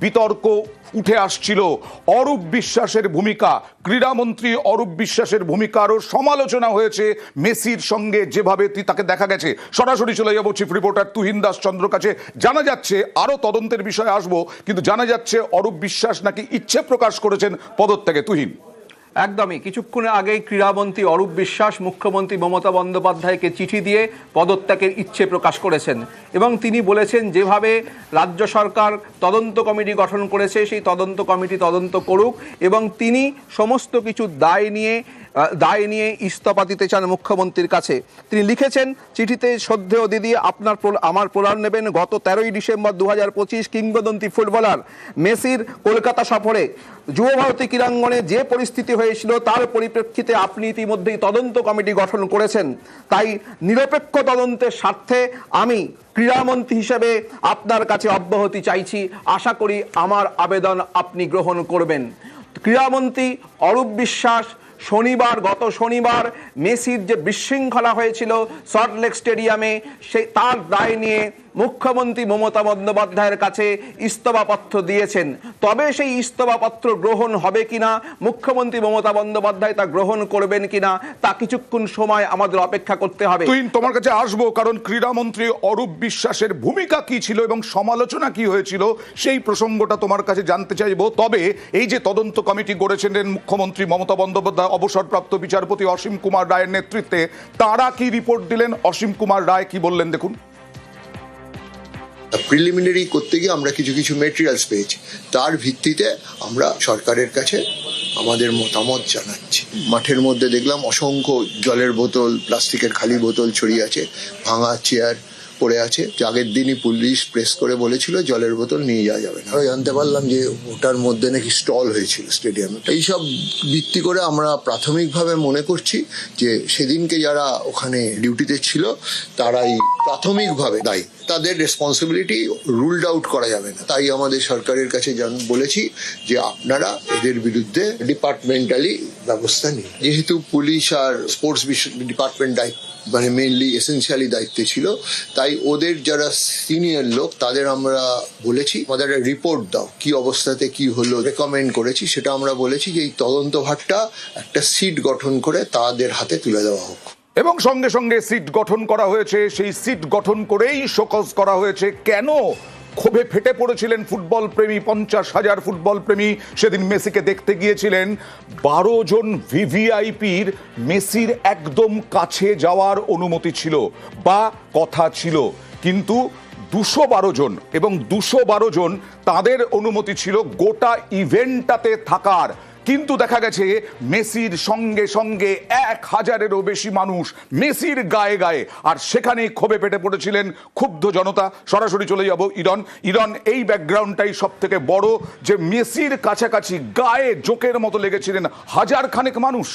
বিতর্ক উঠে আসছিল অরূপ বিশ্বাসের ভূমিকা, ক্রীড়ামন্ত্রী অরূপ বিশ্বাসের ভূমিকারও সমালোচনা হয়েছে মেসির সঙ্গে যেভাবে তাকে দেখা গেছে। সরাসরি চলে যাবো চিফ রিপোর্টার তুহিন দাস চন্দ্র কাছে। জানা যাচ্ছে, আরো তদন্তের বিষয়ে আসবো, কিন্তু জানা যাচ্ছে অরূপ বিশ্বাস নাকি ইচ্ছে প্রকাশ করেছেন পদত্যাগে। তুহিন, একদমই কিছুক্ষণ আগেই ক্রীড়ামন্ত্রী অরূপ বিশ্বাস মুখ্যমন্ত্রী মমতা বন্দ্যোপাধ্যায়কে চিঠি দিয়ে পদত্যাগের ইচ্ছে প্রকাশ করেছেন এবং তিনি বলেছেন যেভাবে রাজ্য সরকার তদন্ত কমিটি গঠন করেছে সেই তদন্ত কমিটি তদন্ত করুক এবং তিনি সমস্ত কিছু দায় নিয়ে ইস্তফা দিতে চান মুখ্যমন্ত্রীর কাছে। তিনি লিখেছেন চিঠিতে, শ্রদ্ধেয় দিদি, আমার প্রণাম নেবেন। গত 13ই ডিসেম্বর 2025 কিংবদন্তি ফুটবলার মেসির কলকাতা সফরে যুবভারতী ক্রীড়াঙ্গনে যে পরিস্থিতি হয়েছিল তার পরিপ্রেক্ষিতে আপনি ইতিমধ্যেই তদন্ত কমিটি গঠন করেছেন। তাই নিরপেক্ষ তদন্তের স্বার্থে আমি ক্রীড়ামন্ত্রী হিসেবে আপনার কাছে অব্যাহতি চাইছি। আশা করি আমার আবেদন আপনি গ্রহণ করবেন। ক্রীড়ামন্ত্রী অরূপ বিশ্বাস গত শনিবার মেসির যে বিশৃঙ্খলা হয়েছিল সল্টলেক স্টেডিয়ামে, তার দায় নিয়ে মুখ্যমন্ত্রী মমতা বন্দ্যোপাধ্যায়ের কাছে ইস্তফাপত্র দিয়েছেন। তবে সেই ইস্তফাপত্র গ্রহণ হবে কিনা, মুখ্যমন্ত্রী মমতা বন্দ্যোপাধ্যায় তা গ্রহণ করবেন কিনা, তা কিছুক্ষণ সময় আমাদের অপেক্ষা করতে হবে। তুই তোমার কাছে আসবো, কারণ ক্রীড়ামন্ত্রী অরূপ বিশ্বাসের ভূমিকা কি ছিল এবং সমালোচনা কি হয়েছিল সেই প্রসঙ্গটা তোমার কাছে জানতে চাইবো। তবে এই যে তদন্ত কমিটি গড়েছেন মুখ্যমন্ত্রী মমতা বন্দ্যোপাধ্যায় অবসরপ্রাপ্ত বিচারপতি অসীম কুমার রায়ের নেতৃত্বে, তারা কি রিপোর্ট দিলেন, অসীম কুমার রায় কি বললেন দেখুন। প্রিলিমিনারি করতে গিয়ে আমরা কিছু কিছু মেটেরিয়ালস পেয়েছি, তার ভিত্তিতে আমরা সরকারের কাছে আমাদের মতামত জানাচ্ছি। মাঠের মধ্যে দেখলাম অসংখ্য জলের বোতল, প্লাস্টিকের খালি বোতল ছড়িয়ে আছে, ভাঙা চেয়ার পড়ে আছে। আগের দিনই পুলিশ প্রেস করে বলেছিল জলের বোতল নিয়ে যাওয়া যাবে না। জানতে পারলাম যে ওটার মধ্যে নাকি স্টল হয়েছিল স্টেডিয়ামে। এইসব ভিত্তি করে আমরা প্রাথমিকভাবে মনে করছি যে সেদিনকে যারা ওখানে ডিউটিতে ছিল তারাই প্রাথমিকভাবে দায়ী, তাদের রেসপন্সিবিলিটি রুলড আউট করা যাবে না। তাই আমাদের সরকারের কাছে বলেছি যে আপনারা এদের বিরুদ্ধে ডিপার্টমেন্টালি ব্যবস্থা নিন। যেহেতু পুলিশ আর স্পোর্টস ডিপার্টমেন্ট মানে মেইনলি এসেন্সিয়ালি দায়িত্বে ছিল, তাই ওদের যারা সিনিয়র লোক তাদের আমরা বলেছি আমাদের রিপোর্ট দাও, কি অবস্থাতে কি হলো রেকমেন্ড করেছি। সেটা আমরা বলেছি যে এই তদন্ত ভারটা একটা সিট গঠন করে তাদের হাতে তুলে দেওয়া হোক। এবং সঙ্গে সঙ্গে সিট গঠন করা হয়েছে, সেই সিট গঠন করেই শোকজ করা হয়েছে। কেন? ক্ষোভে ফেটে পড়েছিলেন ফুটবল প্রেমী, 50,000 ফুটবল প্রেমী সেদিন মেসিকে দেখতে গিয়েছিলেন। 12 জন ভিভিআইপির মেসির একদম কাছে যাওয়ার অনুমতি ছিল বা কথা ছিল, কিন্তু 212 জন এবং 212 জন তাদের অনুমতি ছিল গোটা ইভেন্টটাতে থাকার। কিন্তু দেখা গেছে মেসির সঙ্গে সঙ্গে 1000-এরও বেশি মানুষ মেসির গায়ে গায়ে, আর সেখানেই ক্ষোভে পেটে পড়েছিলেন ক্ষুব্ধ জনতা। সরাসরি চলে যাব ইরন, এই ব্যাকগ্রাউন্ডটাই সব থেকে বড়, যে মেসির কাছাকাছি গায়ে জোকের মতো লেগেছিলেন 1000 খানেক মানুষ।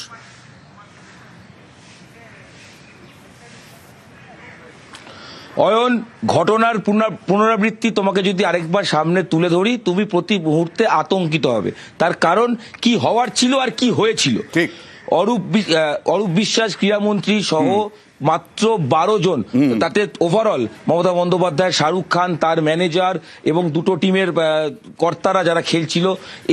অয়ন, ঘটনার পুনরাবৃত্তি তোমাকে যদি আরেকবার সামনে তুলে ধরি, তুমি প্রতি মুহূর্তে আতঙ্কিত হবে। তার কারণ কি হওয়ার ছিল আর কি হয়েছিল। ঠিক, অরূপ বিশ্বাস ক্রীড়ামন্ত্রী সহ মাত্র 12 জন, তাতে ওভারঅল মমতা বন্দ্যোপাধ্যায়, শাহরুখ খান, তার ম্যানেজার এবং দুটো টিমের কর্তারা যারা খেলছিল,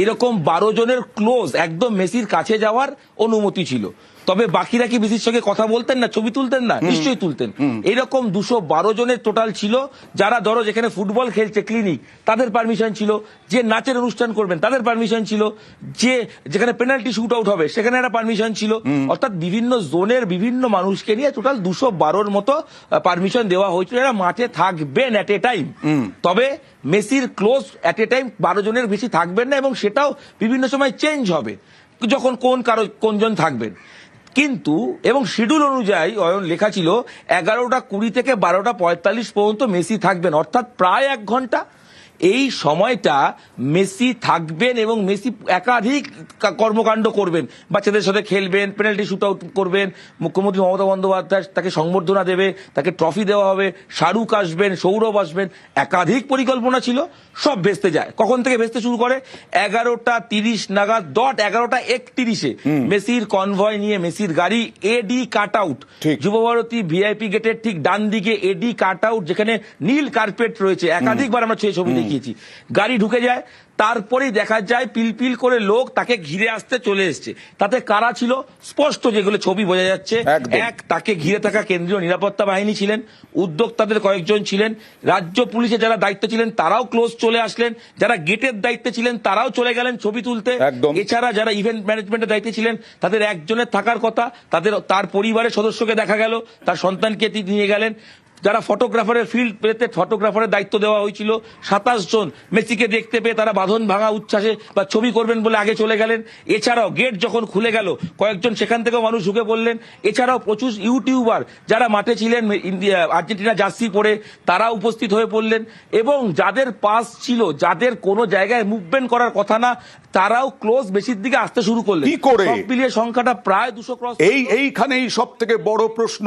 এরকম 12 জনের ক্লোজ একদম মেসির কাছে যাওয়ার অনুমতি ছিল। তবে বাকিরা কি মেসির সঙ্গে কথা বলতেন না, ছবি তুলতেন না? নিশ্চয়ই তুলতেন। এরকম 212 জনের টোটাল ছিল, যারা ধরো যেখানে ফুটবল খেলছে ক্লিনিক, তাদের পারমিশন ছিল, যে নাচের অনুষ্ঠান করবেন তাদের পারমিশন ছিল, যেখানে পেনাল্টি শুট আউট হবে সেখানে একটা পারমিশন ছিল। অর্থাৎ বিভিন্ন জোনের বিভিন্ন মানুষকে নিয়ে টোটাল 212-র মতো পারমিশন দেওয়া হয়েছিল, এরা মাঠে থাকবেন অ্যাট এ টাইম। তবে মেসির ক্লোজ অ্যাট এ টাইম 12 জনের বেশি থাকবেন না, এবং সেটাও বিভিন্ন সময় চেঞ্জ হবে যখন কোনজন থাকবেন। কিন্তু এবং শিডিউল অনুযায়ী লেখা ছিল 11:20 থেকে 12:45 পর্যন্ত মেসি থাকবেন, অর্থাৎ প্রায় 1 ঘন্টা। এই সময়টা মেসি থাকবেন এবং মেসি একাধিক কর্মকাণ্ড করবেন, বাচ্চাদের সাথে খেলবেন, পেনাল্টি শুট আউট করবেন, মুখ্যমন্ত্রী মমতা বন্দ্যোপাধ্যায় তাকে সংবর্ধনা দেবে, তাকে ট্রফি দেওয়া হবে, শাহরুখ আসবেন, সৌরভ আসবেন, একাধিক পরিকল্পনা ছিল। সব ভেস্তে যায়। কখন থেকে ভেস্তে শুরু করে? 11:30 নাগাদ, 11:31 মেসির কনভয় নিয়ে মেসির গাড়ি এডি কাট আউট, ঠিক। যুবভারতী ভিআইপি গেটের ঠিক ডান দিকে এডি কাট আউট, যেখানে নীল কার্পেট রয়েছে, একাধিকবার আমরা ছবি দেখিয়েছি, গাড়ি ঢুকে যায়। তারপরেই দেখা যায় পিলপিল করে লোক তাকে ঘিরে আসতে চলে এসছে। তাতে কারা ছিল? স্পষ্ট যেগুলো ছবি বোঝা যাচ্ছে। একদম। এক, তাকে ঘিরে থাকা কেন্দ্রীয় নিরাপত্তা বাহিনী ছিলেন, উদ্যোক্তাদের কয়েকজন ছিলেন, রাজ্য পুলিশে যারা দায়িত্ব ছিলেন তারাও ক্লোজ চলে আসলেন, যারা গেটের দায়িত্বে ছিলেন তারাও চলে গেলেন ছবি তুলতে। একদম। এছাড়া যারা ইভেন্ট ম্যানেজমেন্টের দায়িত্বে ছিলেন তাদের একজনের থাকার কথা, তার পরিবারের সদস্যকে দেখা গেল তার সন্তানকে তিনি নিয়ে গেলেন। যারা ফটোগ্রাফারের ফিল্ড পেতে ফটোগ্রাফারের দায়িত্ব দেওয়া হয়েছিল 27 জন মেসিকে দেখতে পেয়ে তারা বাঁধন ভাঙা উচ্ছ্বাসে বা ছবি করবেন বলে আগে চলে গেলেন। এছাড়াও গেট যখন খুলে গেল কয়েকজন সেখান থেকেও মানুষ ঢুকে পড়লেন। এছাড়াও প্রচুর ইউটিউবার যারা মাঠে ছিলেন আর্জেন্টিনা জার্সি পরে তারা উপস্থিত হয়ে পড়লেন, এবং যাদের পাস ছিল, যাদের কোনো জায়গায় মুভমেন্ট করার কথা না, তারাও ক্লোজ মেসির দিকে আসতে শুরু করলেন। কি করে? সব মিলিয়ে সংখ্যাটা প্রায় 200 ক্রস। এইখানেই সব থেকে বড় প্রশ্ন।